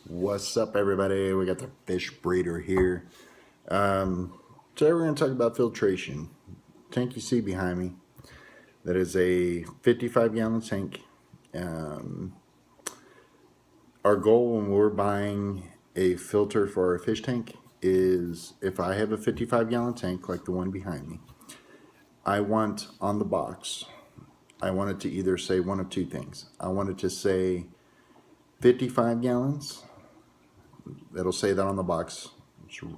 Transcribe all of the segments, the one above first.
What's up, everybody? We got the fish breeder here. Today we're going to talk about filtration. Tank you see behind me, that is a 55-gallon tank. Our goal when we're buying a filter for our fish tank is, if I have a 55-gallon tank like the one behind me, I want on the box, I want it to either say one of two things. I want it to say 55 gallons. It'll say that on the box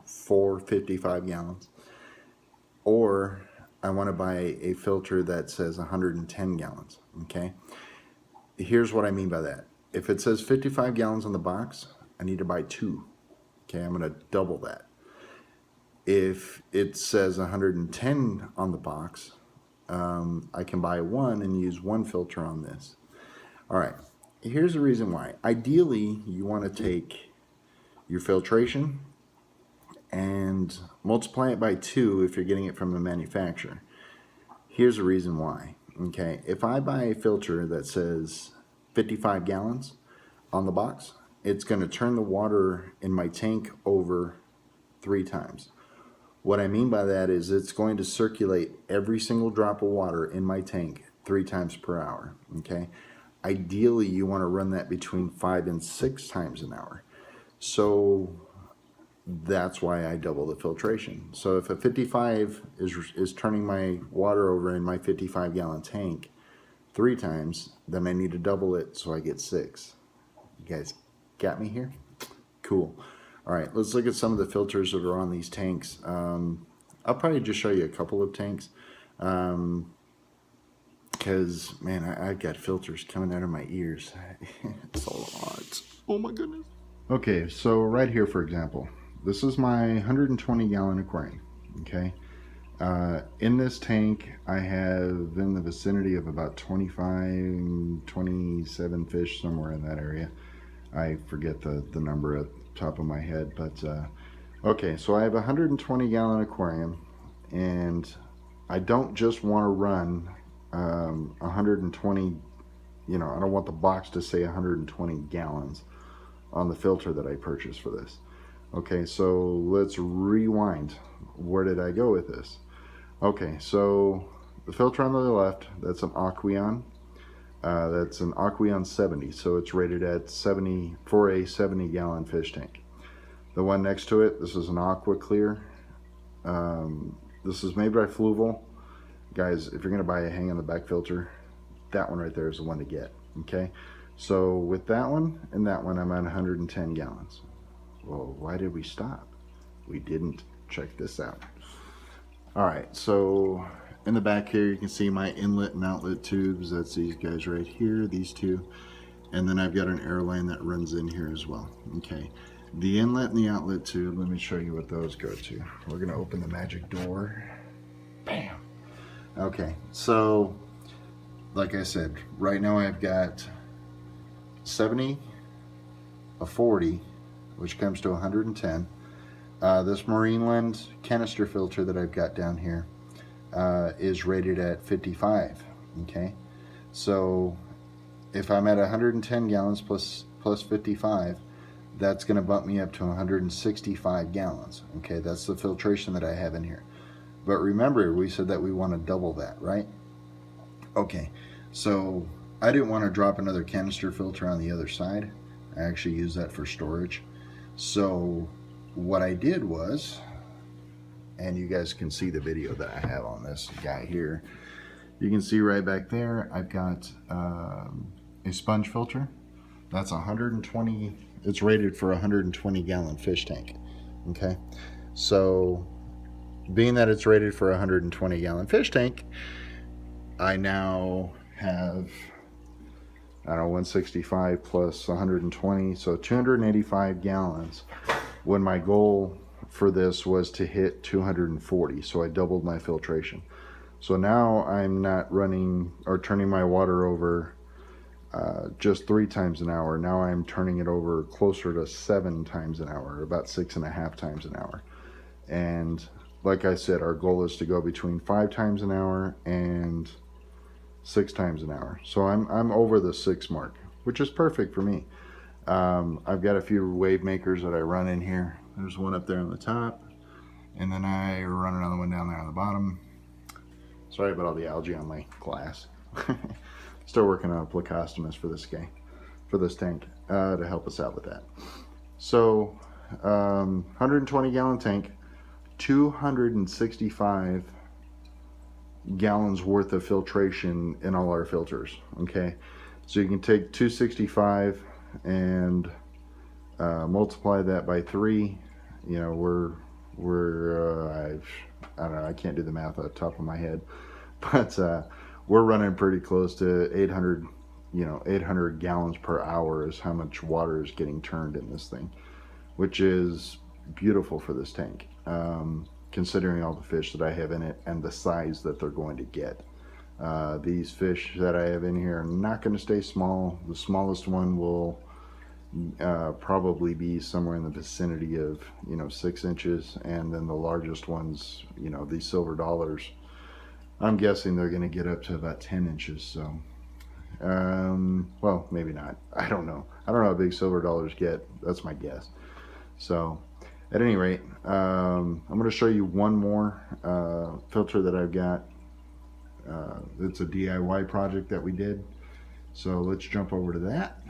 for 55 gallons. Or I want to buy a filter that says 110 gallons. Okay. Here's what I mean by that. If it says 55 gallons on the box, I need to buy two. Okay. I'm going to double that. If it says 110 on the box, I can buy one and use one filter on this. All right. Here's the reason why. Ideally, you want to take your filtration and multiply it by 2 if you're getting it from the manufacturer. Here's the reason why. Okay, if I buy a filter that says 55 gallons on the box, it's going to turn the water in my tank over 3 times. What I mean by that is it's going to circulate every single drop of water in my tank 3 times per hour. Okay, ideally you want to run that between 5 and 6 times an hour. So that's why I double the filtration. So if a 55 is turning my water over in my 55-gallon tank 3 times, then I need to double it so I get 6. You guys got me here? Cool. All right, let's look at some of the filters that are on these tanks. I'll probably just show you a couple of tanks because, man, I've got filters coming out of my ears. It's a lot. Oh my goodness. Okay, so right here, for example, this is my 120-gallon aquarium. Okay, in this tank I have in the vicinity of about 25, 27 fish, somewhere in that area. I forget the number at the top of my head, but okay, so I have a 120-gallon aquarium, and I don't just want to run 120, I don't want the box to say 120 gallons on the filter that I purchased for this. Okay, so let's rewind. Where did I go with this? Okay, so the filter on the left, that's an Aquarium. That's an Aquarium 70, so it's rated at 70 for a 70-gallon fish tank. The one next to it, this is an Aqua Clear. This is made by Fluval. Guys, if you're gonna buy a hang on the back filter, that one right there is the one to get. Okay, so with that one and that one, I'm at 110 gallons. Well, why did we stop? We didn't check this out. All right, so in the back here, you can see my inlet and outlet tubes. That's these guys right here, these two. And then I've got an air line that runs in here as well. Okay, the inlet and the outlet tube, let me show you what those go to. We're gonna open the magic door. Bam. Okay, so like I said, right now I've got 70, a 40, which comes to 110. This Marineland canister filter that I've got down here is rated at 55. Okay, so if I'm at 110 gallons plus 55, that's going to bump me up to 165 gallons. Okay, that's the filtration that I have in here. But remember, we said that we want to double that, right? Okay, so I didn't want to drop another canister filter on the other side. I actually use that for storage. So what I did was, and you guys can see the video that I have on this guy here. You can see right back there, I've got a sponge filter. That's 120, it's rated for a 120-gallon fish tank. Okay, so being that it's rated for a 120-gallon fish tank, I now have, I don't know, 165 plus 120, so 285 gallons, when my goal for this was to hit 240, so I doubled my filtration. So now I'm not running or turning my water over just 3 times an hour. Now I'm turning it over closer to 7 times an hour, about 6.5 times an hour. And like I said, our goal is to go between 5 times an hour and 6 times an hour. So I'm over the 6 mark, which is perfect for me. I've got a few wave makers that I run in here. There's one up there on the top, and then I run another one down there on the bottom. Sorry about all the algae on my glass. Still working on a placostomus for this guy, for this tank, to help us out with that. So 120 gallon tank, 265 gallons worth of filtration in all our filters. Okay, so you can take 265 and multiply that by 3. You know, I don't know, I can't do the math off the top of my head, but we're running pretty close to 800, 800 gallons per hour is how much water is getting turned in this thing, which is beautiful for this tank, considering all the fish that I have in it and the size that they're going to get. These fish that I have in here are not going to stay small. The smallest one will probably be somewhere in the vicinity of 6 inches, and then the largest ones, these silver dollars, I'm guessing they're going to get up to about 10 inches. So well, maybe not, I don't know how big silver dollars get. That's my guess. So at any rate, I'm going to show you one more filter that I've got. It's a DIY project that we did, so let's jump over to that.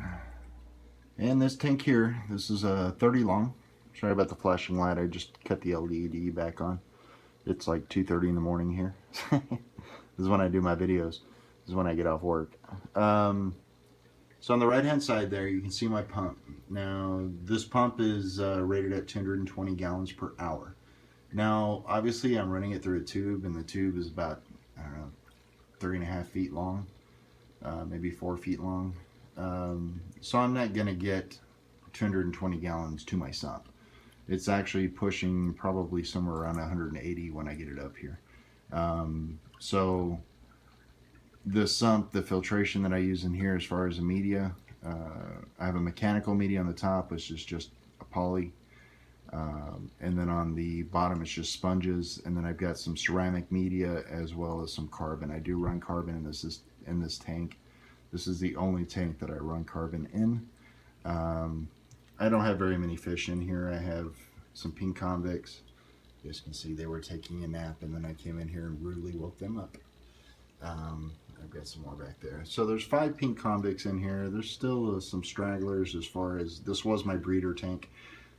And this tank here, this is a 30 long. Sorry about the flashing light, I just cut the LED back on. It's like 2:30 in the morning here. This is when I do my videos. This is when I get off work. So on the right hand side there, you can see my pump. Now this pump is rated at 220 gallons per hour. Now obviously I'm running it through a tube, and the tube is about, I don't know, 3.5 feet long, maybe 4 feet long. So I'm not gonna get 220 gallons to my sump. It's actually pushing probably somewhere around 180 when I get it up here. So the sump, the filtration that I use in here as far as the media, I have a mechanical media on the top, which is just a poly, and then on the bottom it's just sponges, and then I've got some ceramic media as well as some carbon. I do run carbon in this tank. This is the only tank that I run carbon in. I don't have very many fish in here. I have some pink convicts. You guys can see they were taking a nap, and then I came in here and rudely woke them up. I've got some more back there. So there's 5 pink convicts in here. There's still some stragglers, as far as this was my breeder tank.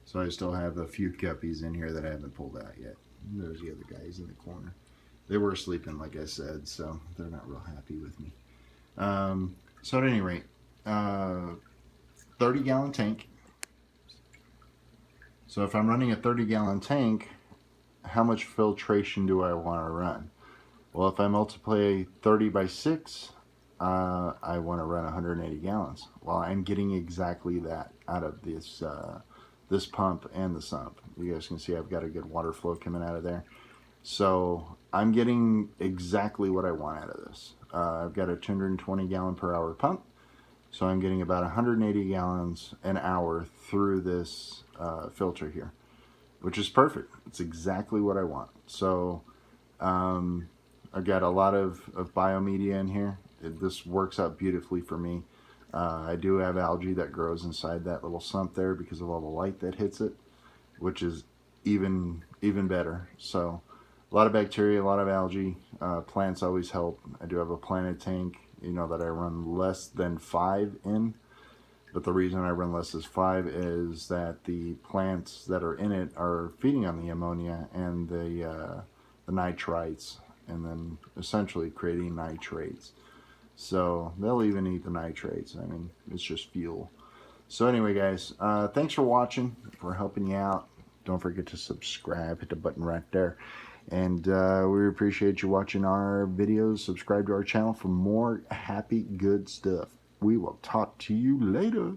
So I still have a few guppies in here that I haven't pulled out yet. And there's the other guys in the corner. They were sleeping, like I said, so they're not real happy with me. So at any rate, 30 gallon tank. So if I'm running a 30 gallon tank, how much filtration do I want to run? Well, if I multiply 30 by 6, I want to run 180 gallons. Well, I'm getting exactly that out of this this pump and the sump. You guys can see I've got a good water flow coming out of there. So I'm getting exactly what I want out of this. I've got a 220 gallon per hour pump, so I'm getting about 180 gallons an hour through this filter here, which is perfect. It's exactly what I want. So I've got a lot of biomedia in here. This works out beautifully for me. I do have algae that grows inside that little sump there because of all the light that hits it, which is even better. So a lot of bacteria, a lot of algae. Plants always help. I do have a planted tank, that I run less than 5 in. But the reason I run less than 5 is that the plants that are in it are feeding on the ammonia and the nitrites, and then essentially creating nitrates. So they'll even eat the nitrates. I mean, it's just fuel. So anyway, guys, thanks for watching, for helping you out. Don't forget to subscribe. Hit the button right there. And we appreciate you watching our videos. Subscribe to our channel for more happy, good stuff. We will talk to you later.